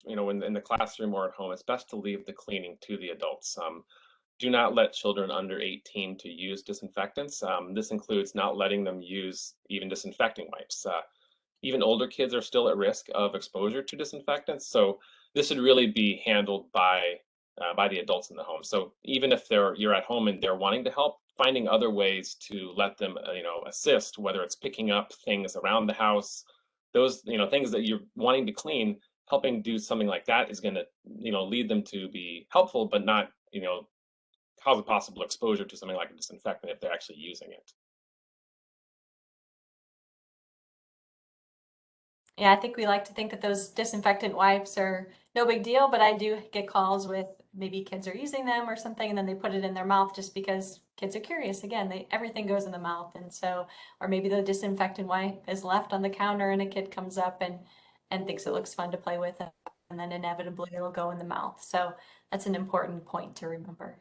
in the classroom or at home, it's best to leave the cleaning to the adults. Do not let children under 18 to use disinfectants. This includes not letting them use even disinfecting wipes. Even older kids are still at risk of exposure to disinfectants, so this should really be handled by the adults in the home. So even if you're at home and they're wanting to help, finding other ways to let them assist, whether it's picking up things around the house, those things that you're wanting to clean, helping do something like that is going to lead them to be helpful, but not cause a possible exposure to something like a disinfectant if they're actually using it. Yeah, I think we like to think that those disinfectant wipes are no big deal, but I do get calls with maybe kids are using them or something and then they put it in their mouth just because kids are curious. Again, everything goes in the mouth. And so, or maybe the disinfectant wipe is left on the counter and a kid comes up and thinks it looks fun to play with and then inevitably it'll go in the mouth. So that's an important point to remember.